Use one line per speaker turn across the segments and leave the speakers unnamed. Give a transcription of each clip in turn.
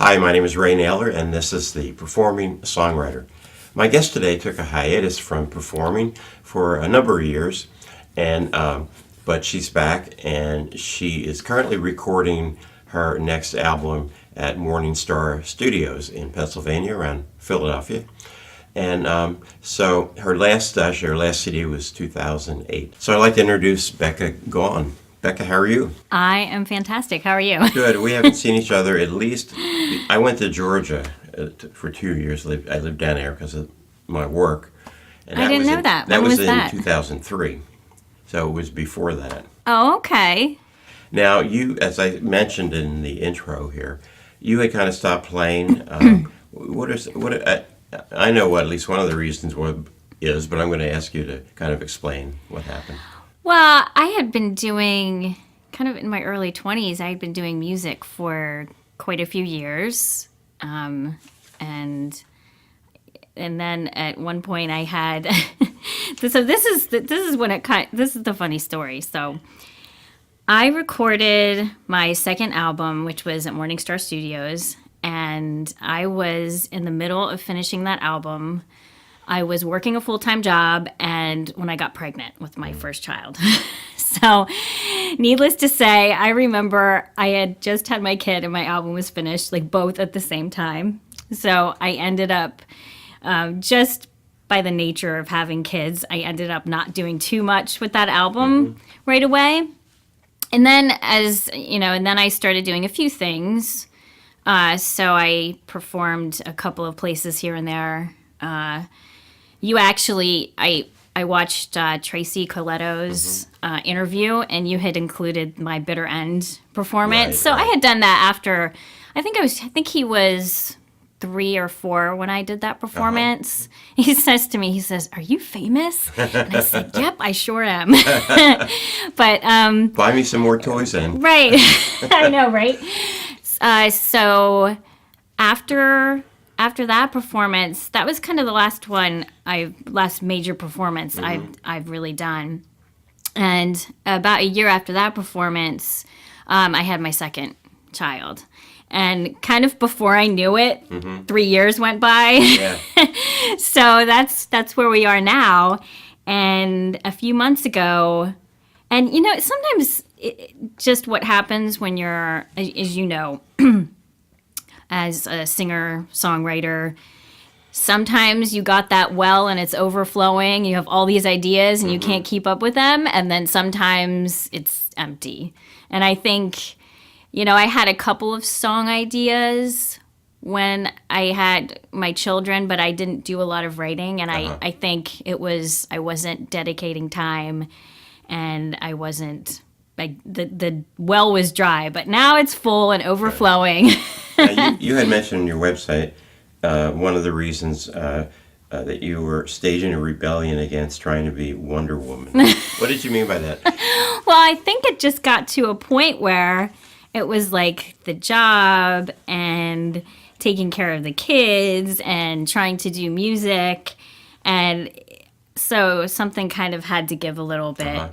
Hi, my name is Ray Naylor, and this is the Performing Songwriter. My guest today took a hiatus from performing for a number of years, and but she's back, and she is currently recording her next album at Morning Star Studios in Pennsylvania, around Philadelphia. And so her last CD was 2008. So I'd like to introduce Becca Gohn. Becca, how are you?
I am fantastic. How are you?
Good. We haven't seen each other at least. I went to Georgia for 2 years. I lived down there because of my work. And
I didn't know that.
That
When
was
was
in
that?
2003. So it was before that.
Oh, okay.
Now, you, as I mentioned in the intro here, you had kind of stopped playing. I know what at least one of the reasons is, but I'm going to ask you to kind of explain what happened.
Well, I had been doing, kind of in my early 20s, I had been doing music for quite a few years. And then at one point I had, so this is the funny story. So I recorded my second album, which was at Morning Star Studios, and I was in the middle of finishing that album. I was working a full-time job, and when I got pregnant with my first child. So, needless to say, I remember I had just had my kid and my album was finished, like both at the same time. So I ended up, just by the nature of having kids, I ended up not doing too much with that album right away. And then then I started doing a few things. So I performed a couple of places here and there. I watched Tracy Coletto's interview, and you had included my Bitter End performance. So I had done that after, I think he was 3 or 4 when I did that performance. He says to me, "Are you famous?" And I said, "Yep, I sure am." But
buy me some more toys then.
Right. I know, right? So after that performance, that was kind of the last major performance I've really done. And about a year after that performance, I had my second child. And kind of before I knew it, 3 years went by.
Yeah.
So that's where we are now. And a few months ago, and sometimes just what happens when you're, as you know, as a singer-songwriter, sometimes you got that well and it's overflowing. You have all these ideas and you can't keep up with them. And then sometimes it's empty. And I think, I had a couple of song ideas when I had my children, but I didn't do a lot of writing. And I think I wasn't dedicating time, and I wasn't, the well was dry, but now it's full and overflowing.
Now, you had mentioned on your website one of the reasons that you were staging a rebellion against trying to be Wonder Woman. What did you mean by that?
Well, I think it just got to a point where it was like the job and taking care of the kids and trying to do music. And so something kind of had to give a little bit.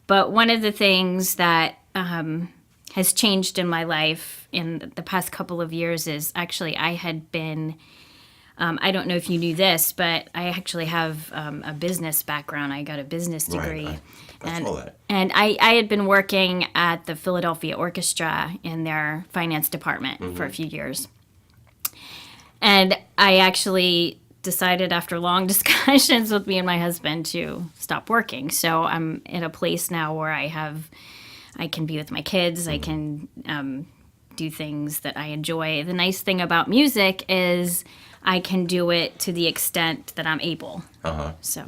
But one of the things that has changed in my life in the past couple of years is actually I had been, I don't know if you knew this, but I actually have a business background. I got a business degree.
Right. I saw that.
And I had been working at the Philadelphia Orchestra in their finance department for a few years. And I actually decided after long discussions with me and my husband to stop working. So I'm in a place now where I can be with my kids. I can do things that I enjoy. The nice thing about music is I can do it to the extent that I'm able. So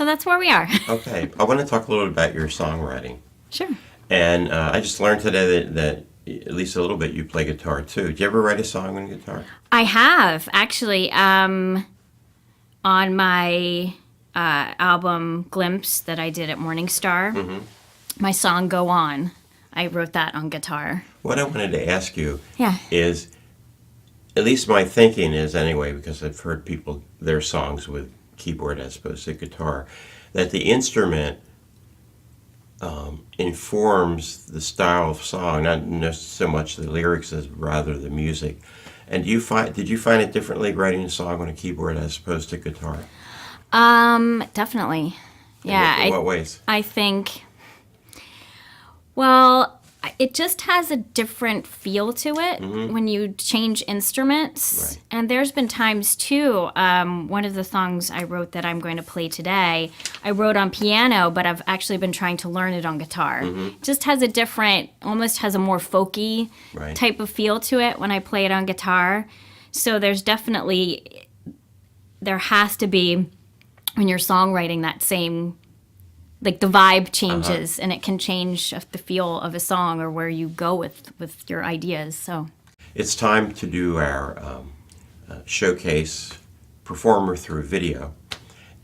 that's where we are.
Okay. I want to talk a little bit about your songwriting.
Sure.
And I just learned today that at least a little bit you play guitar too. Did you ever write a song on guitar?
I have, actually. On my album Glimpse that I did at Morning Star, my song Go On, I wrote that on guitar.
What I wanted to ask you
Yeah.
is, at least my thinking is anyway, because I've heard their songs with keyboard as opposed to guitar, that the instrument informs the style of song, not so much the lyrics as rather the music. And did you find it differently writing a song on a keyboard as opposed to guitar?
Definitely. Yeah.
In what ways?
I think, well, it just has a different feel to it when you change instruments.
Right.
And there's been times too, one of the songs I wrote that I'm going to play today, I wrote on piano, but I've actually been trying to learn it on guitar. It just has a different, almost has a more folky
Right.
type of feel to it when I play it on guitar. So there has to be, when you're songwriting, that same, like the vibe changes and it can change the feel of a song or where you go with your ideas. So
It's time to do our showcase performer through video.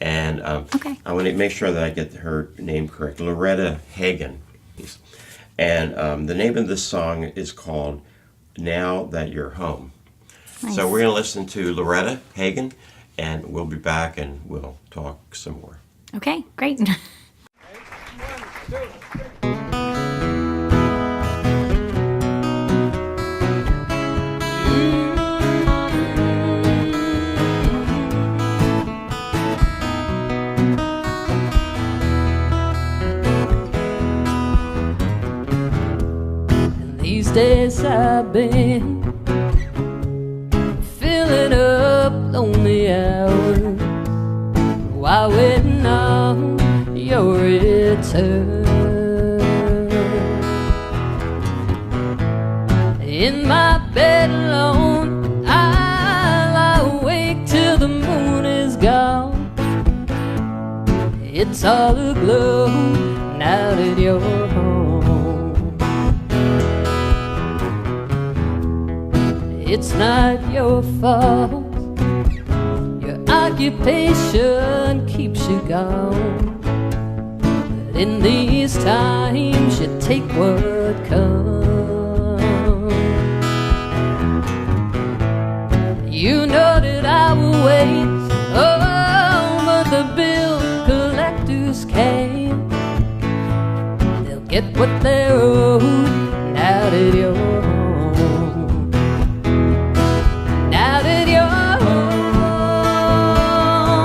And
Okay.
I want to make sure that I get her name correct. Loretta Hagen. And the name of this song is called Now That You're Home.
Nice.
So we're going to listen to Loretta Hagen, and we'll be back and we'll talk some more.
Okay, great.
These days I've been filling up lonely hours while waiting on your return. In my bed alone, I'll lie awake till the moon is gone. It's all aglow now that you're home. It's not your fault, your occupation keeps you gone. But in these times you take what comes. You know that I will wait, oh, but the bill collectors came. They'll get what they're owed now that you're home. Now that you're home,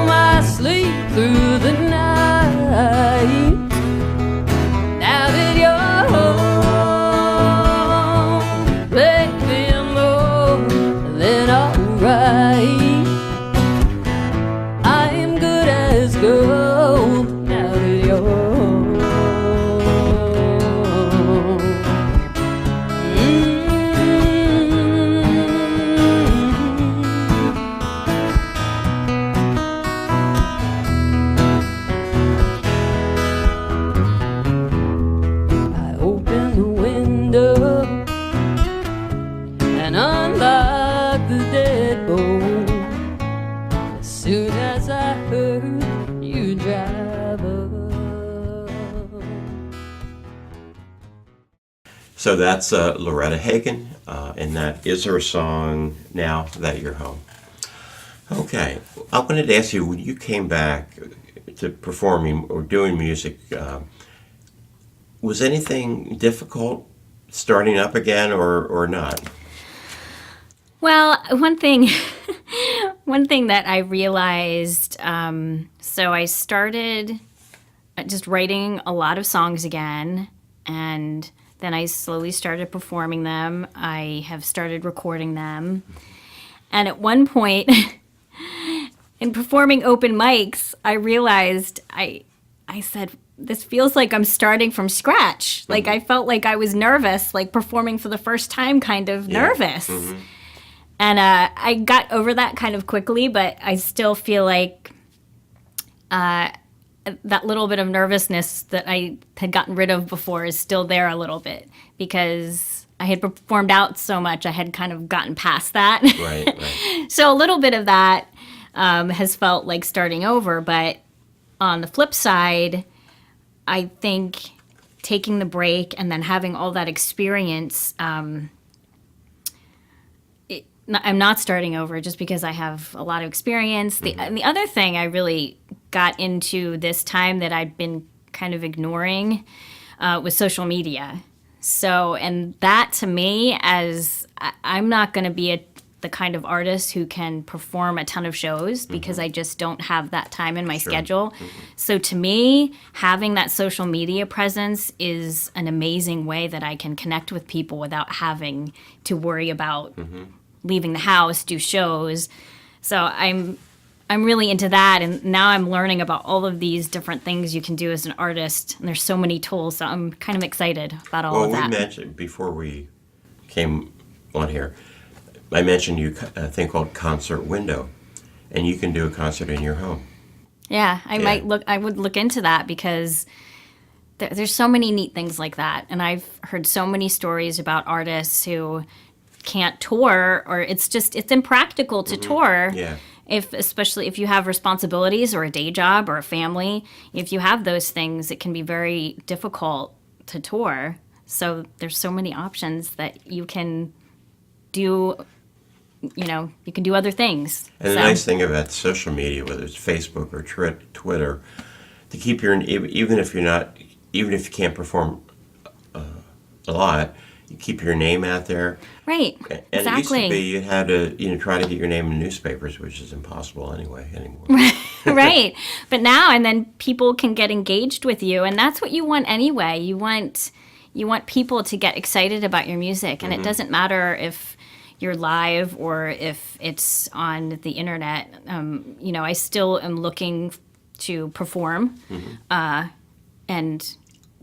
I sleep through the night. Now that you're home, baby, I'm more than alright. I am good as gold now that you're home. I open the window and unlock the deadbolt as soon as I heard you drive up.
So that's Loretta Hagen, and that is her song, Now That You're Home. Okay, I wanted to ask you, when you came back to performing or doing music, was anything difficult starting up again or not?
Well, one thing that I realized, so I started just writing a lot of songs again, and then I slowly started performing them. I have started recording them. And at one point, in performing open mics, I realized I said, this feels like I'm starting from scratch. Like I felt like I was nervous, like performing for the first time, kind of nervous. And I got over that kind of quickly, but I still feel like that little bit of nervousness that I had gotten rid of before is still there a little bit because I had performed out so much. I had kind of gotten past that.
Right.
So a little bit of that has felt like starting over. But on the flip side, I think taking the break and then having all that experience, I'm not starting over just because I have a lot of experience. And the other thing I really got into this time that I'd been kind of ignoring was social media. So, and that to me, as I'm not going to be the kind of artist who can perform a ton of shows because I just don't have that time in my schedule. So to me, having that social media presence is an amazing way that I can connect with people without having to worry about leaving the house, do shows. So I'm really into that, and now I'm learning about all of these different things you can do as an artist, and there's so many tools, so I'm kind of excited about all of that.
Well, we mentioned, before we came on here, I mentioned a thing called Concert Window, and you can do a concert in your home.
Yeah, I would look into that because there's so many neat things like that, and I've heard so many stories about artists who can't tour, or it's impractical to tour.
Yeah.
Especially if you have responsibilities or a day job or a family, if you have those things, it can be very difficult to tour. So there's so many options that you can do. You can do other things.
And the nice thing about social media, whether it's Facebook or Twitter, to keep even if you can't perform a lot, you keep your name out there.
Right.
And
exactly.
it used to be you had to try to get your name in newspapers, which is impossible anymore.
Right. But now and then people can get engaged with you, and that's what you want anyway. You want people to get excited about your music, and it doesn't matter if you're live or if it's on the internet. I still am looking to perform and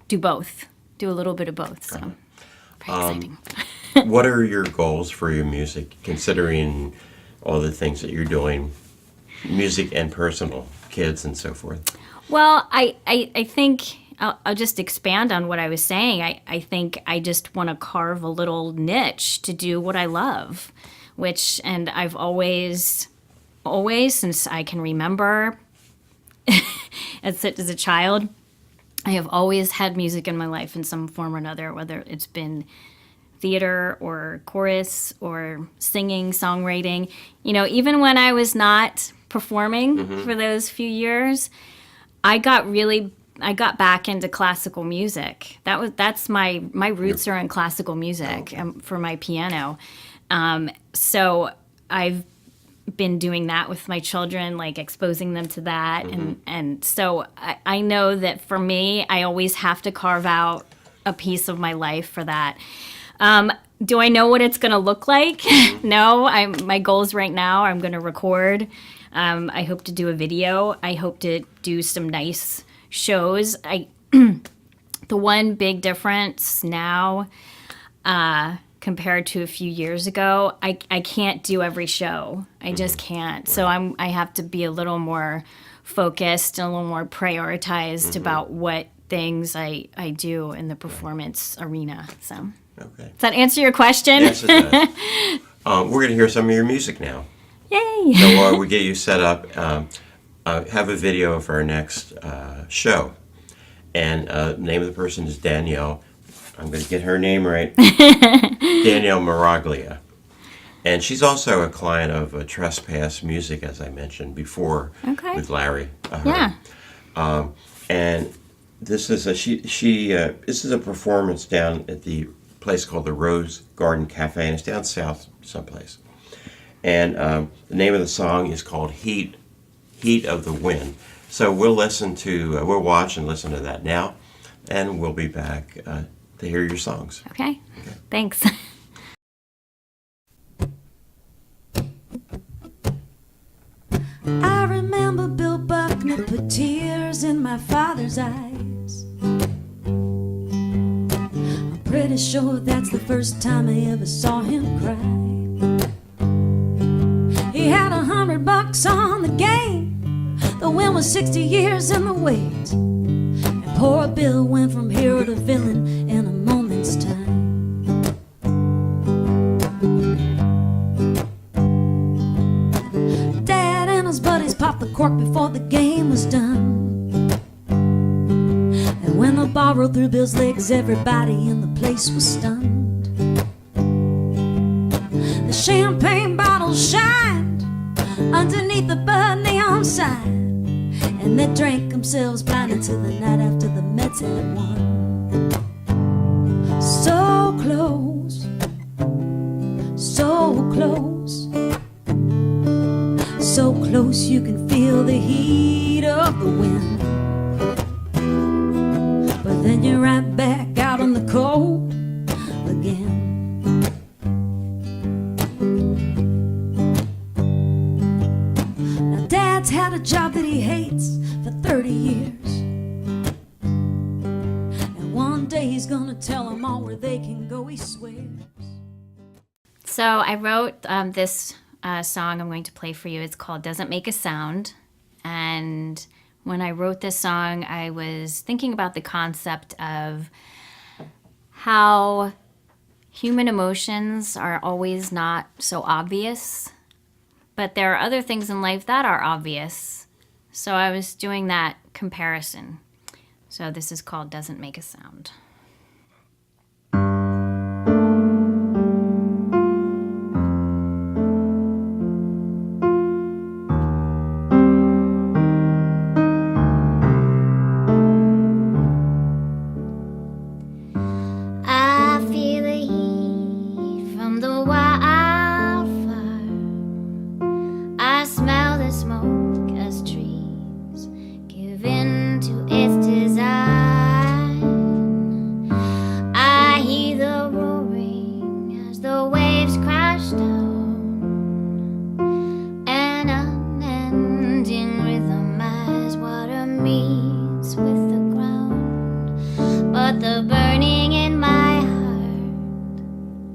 do both. Do a little bit of both. So very exciting.
What are your goals for your music, considering all the things that you're doing, music and personal, kids and so forth?
Well, I think I'll just expand on what I was saying. I think I just want to carve a little niche to do what I love, and I've always, since I can remember as a child, I have always had music in my life in some form or another, whether it's been theater or chorus or singing, songwriting. Even when I was not performing for those few years, I got back into classical music. That's my roots are in classical music for my piano. So I've been doing that with my children, like exposing them to that. And so I know that for me, I always have to carve out a piece of my life for that. Do I know what it's going to look like? No, my goals right now, I'm going to record. I hope to do a video. I hope to do some nice shows. The one big difference now, compared to a few years ago, I can't do every show. I just can't. So I have to be a little more focused and a little more prioritized about what things I do in the performance arena. So
Okay.
Does that answer your question?
Yes, it does. We're going to hear some of your music now.
Yay!
So while we get you set up, have a video of our next show. And the name of the person is Danielle. I'm going to get her name right. Danielle Maraglia. And she's also a client of Trespass Music, as I mentioned before, with Larry.
Yeah.
And this is this is a performance down at the place called the Rose Garden Cafe, and it's down south someplace. And the name of the song is called Heat of the Wind. So we'll watch and listen to that now, and we'll be back to hear your songs.
Okay. Thanks.
I remember Bill Buckner put tears in my father's eyes. I'm pretty sure that's the first time I ever saw him cry. He had $100 on the game. The win was 60 years in the wait. And poor Bill went from hero to villain in a moment's time. Dad and his buddies popped the cork before the game was done. And when the ball rolled through Bill's legs, everybody in the place was stunned. The champagne bottles shined underneath the Bud neon sign, and they drank themselves blind into the night after the Mets had won. So close, so close. so close you can feel the heat of the wind. But then you're right back out on the cold again. Now Dad's had a job that he hates for 30 years, and one day he's gonna tell them all where they can go, he swears.
So I wrote this song I'm going to play for you. It's called Doesn't Make a Sound. And when I wrote this song, I was thinking about the concept of how human emotions are always not so obvious, but there are other things in life that are obvious. So I was doing that comparison. So this is called Doesn't Make a Sound.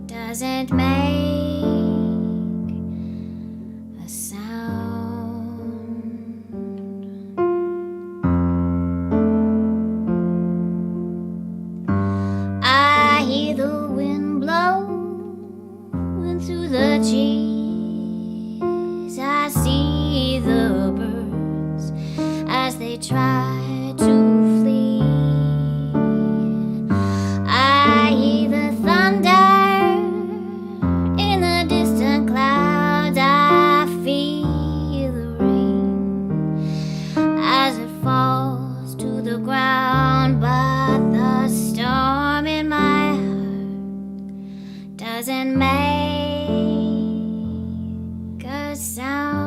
Doesn't make a sound. I hear the wind blowing through the trees. I see the birds as they try to flee. I hear the thunder doesn't make a sound.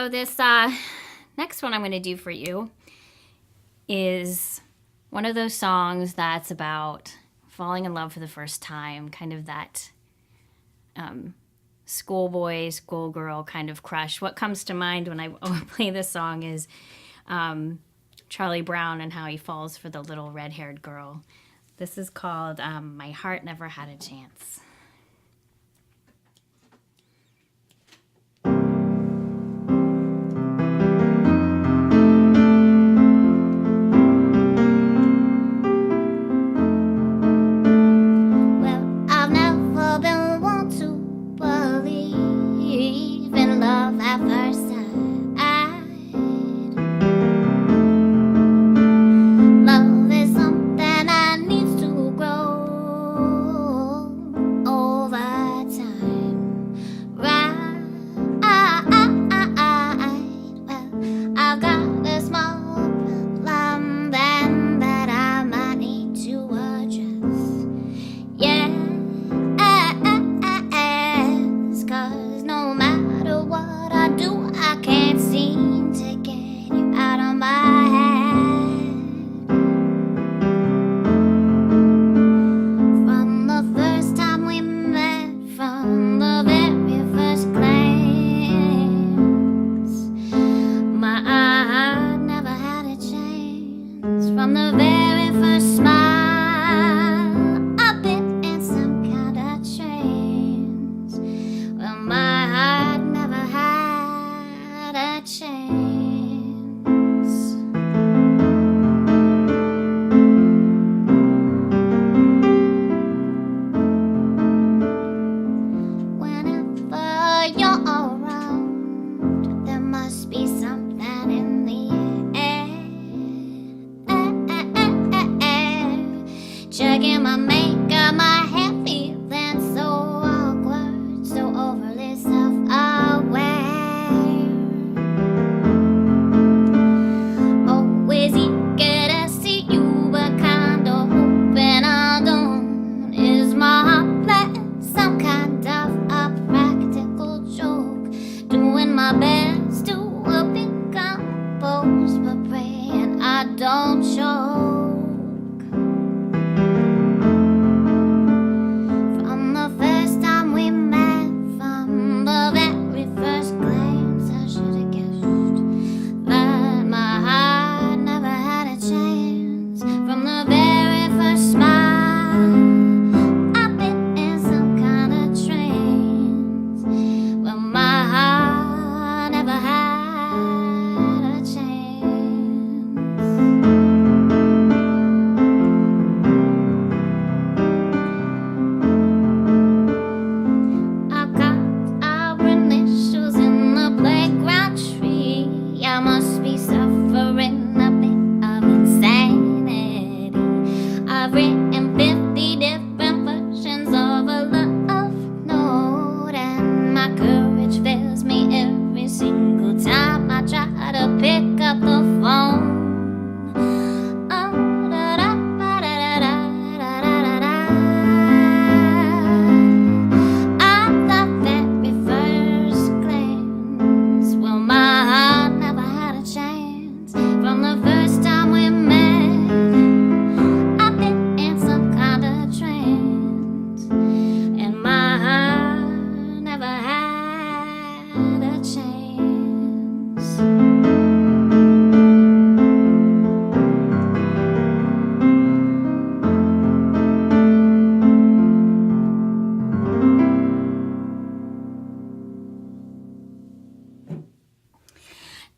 So this next one I'm going to do for you is one of those songs that's about falling in love for the first time, kind of that schoolboy, schoolgirl kind of crush. What comes to mind when I play this song is Charlie Brown and how he falls for the little red-haired girl. This is called My Heart Never Had a Chance.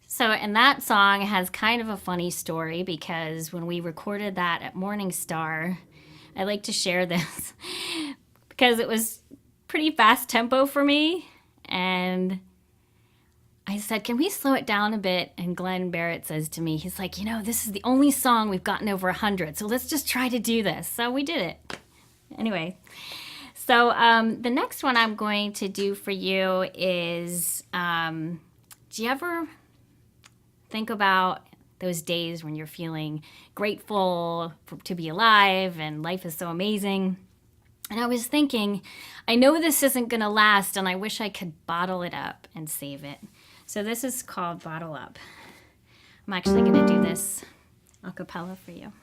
So, and that song has kind of a funny story because when we recorded that at Morningstar, I like to share this because it was pretty fast tempo for me. And I said, can we slow it down a bit? And Glenn Barrett says to me, he's like, this is the only song we've gotten over 100. So let's just try to do this. So we did it. Anyway, so the next one I'm going to do for you is, do you ever think about those days when you're feeling grateful to be alive and life is so amazing? And I was thinking, I know this isn't going to last and I wish I could bottle it up and save it. So this is called Bottle Up. I'm actually going to do this a cappella for you.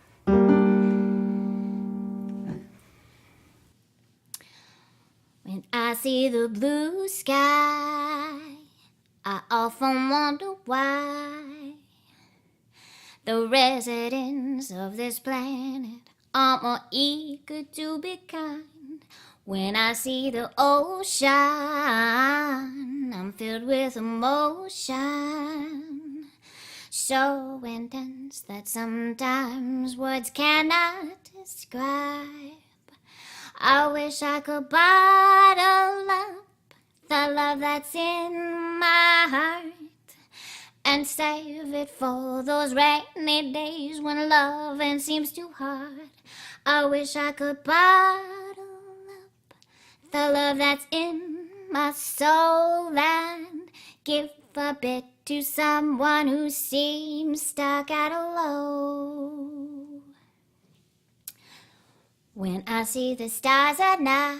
When I see the blue sky, I often wonder why the residents of this planet are more eager to be kind. When I see the ocean, I'm filled with emotion, so intense that sometimes words cannot describe. I wish I could bottle up the love that's in my heart and save it for those rainy days when loving seems too hard. I wish I could bottle up the love that's in my soul and give a bit to someone who seems stuck at a low. When I see the stars at night,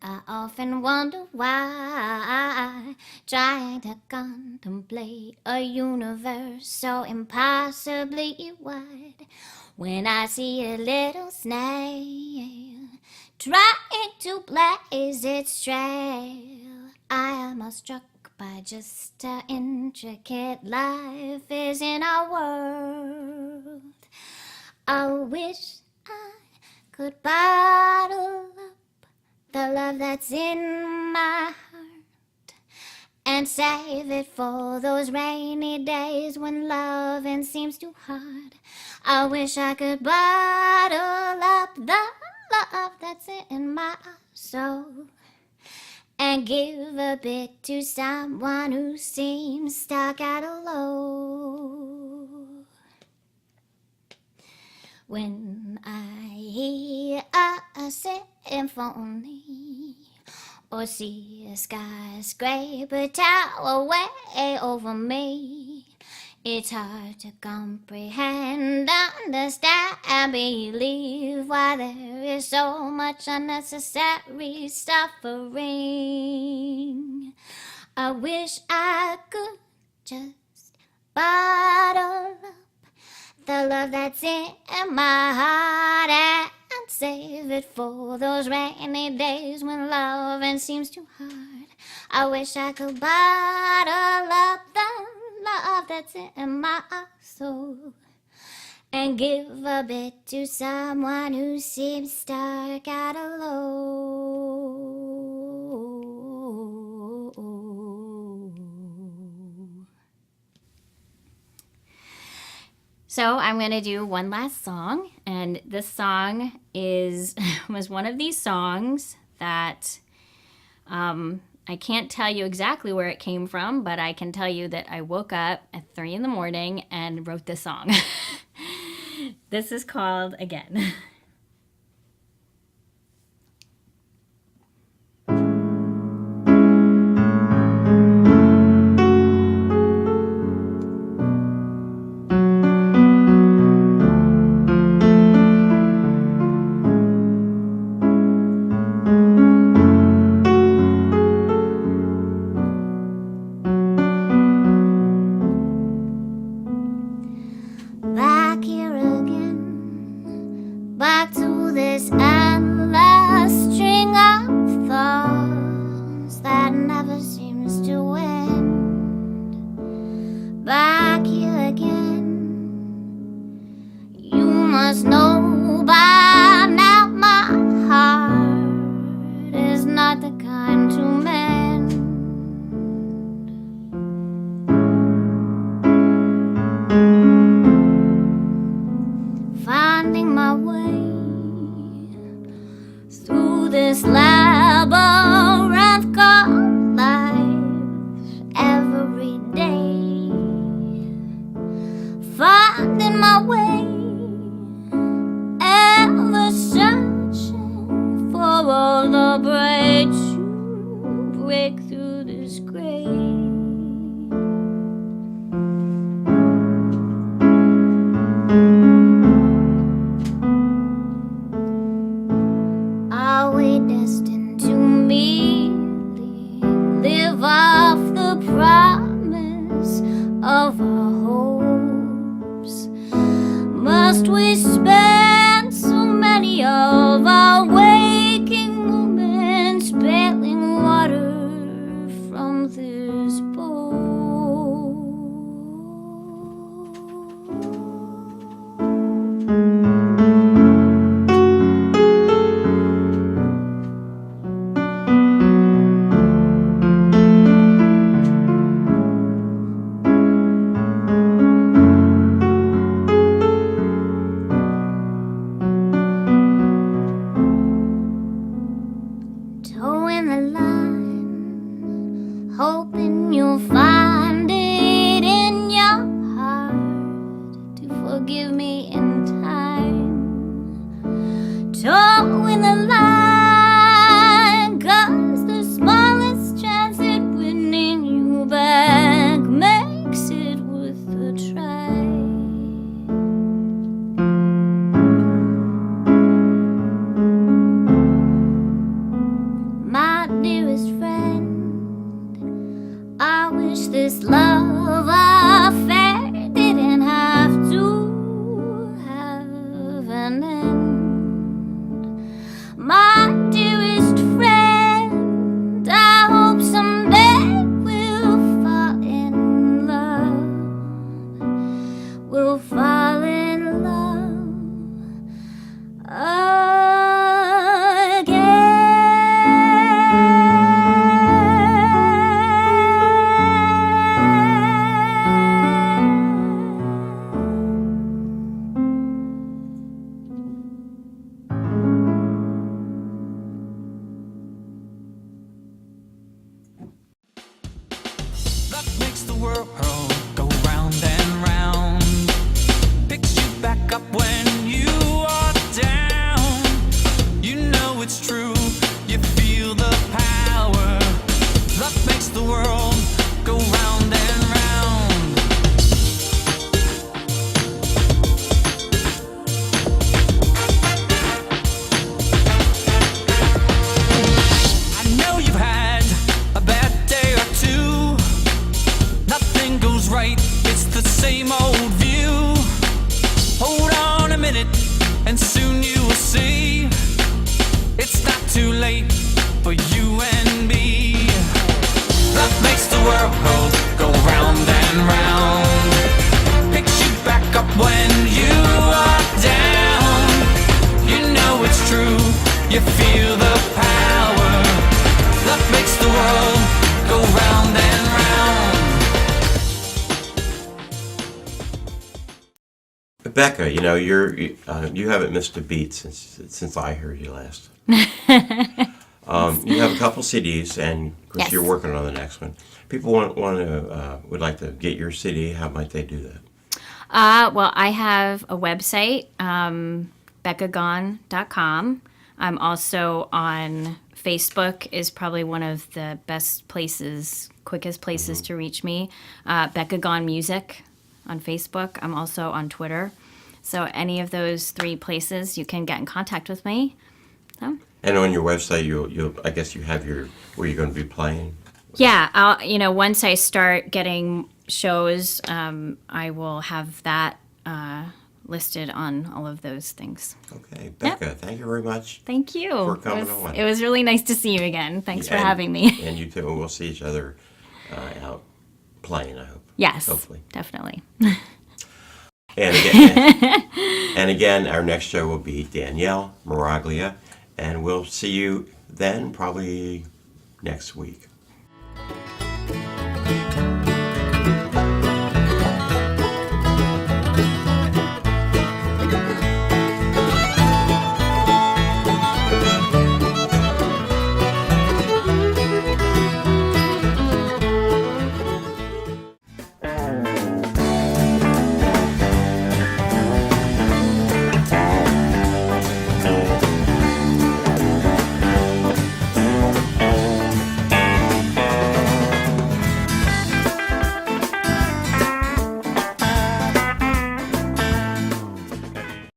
I often wonder why, trying to contemplate a universe so impossibly wide. When I see a little snail trying to blaze its trail, I am awestruck by just how intricate life is in our world. I wish I could bottle up the love that's in my heart and save it for those rainy days when loving seems too hard. I wish I could bottle up the love that's in my soul and give a bit to someone who seems stuck at a low. When I hear a symphony or see a skyscraper tower way over me, it's hard to comprehend, understand, and believe why there is so much unnecessary suffering. I wish I could just bottle up the love that's in my heart and save it for those rainy days when loving seems too hard. I wish I could bottle up the love that's in my soul and give a bit to someone who seems stuck at a low. So I'm going to do one last song, and this song was one of these songs that I can't tell you exactly where it came from, but I can tell you that I woke up at 3 a.m. and wrote this song. This is called Again. Back here again, back to this endless string of thoughts that never seems to end. Back here again, you must know by now my heart is not the kind to mend. Finding my way through this labyrinth called life every day.
of our hopes. Must we spend so many of our waking moments bailing water from this boat? Towing the line, hoping you'll find it in your heart to forgive me in time. Towing the line, 'cause the smallest chance at winning you back makes it worth a try. My dearest friend, I wish this love affair didn't have to have an end. My dearest friend, I hope someday we'll fall in love. We'll fall in love
Love makes the world go round and round. Picks you back up when you are down. You know it's true, you feel the power. Love makes the world go round and round. I know you've had a bad day or two. Nothing goes right, it's the same old view. Hold on a minute, and soon you will see. It's not too late for you and me. Love makes the world go round and round. Picks you back up when you are down. You know it's true, you feel the power. Love makes the world go round and round.
Becca, you know, you haven't missed a beat since I heard you last. You have a couple CDs, and of course
Yes.
you're working on the next one. People would like to get your CD. How might they do that?
Well, I have a website, beccagohn.com. I'm also on Facebook, is probably one of the best places, quickest places to reach me. Becca Gohn Music on Facebook. I'm also on Twitter. So any of those three places, you can get in contact with me. So.
And on your website, I guess you have where you're going to be playing.
Yeah, once I start getting shows, I will have that listed on all of those things.
Okay, Becca, thank you very much.
Thank you.
For coming on.
It was really nice to see you again. Thanks for
And-
having me.
And you too. We'll see each other out playing, I hope.
Yes,
Hopefully.
definitely.
And again, our next show will be Danielle Miraglia, and we'll see you then, probably next week.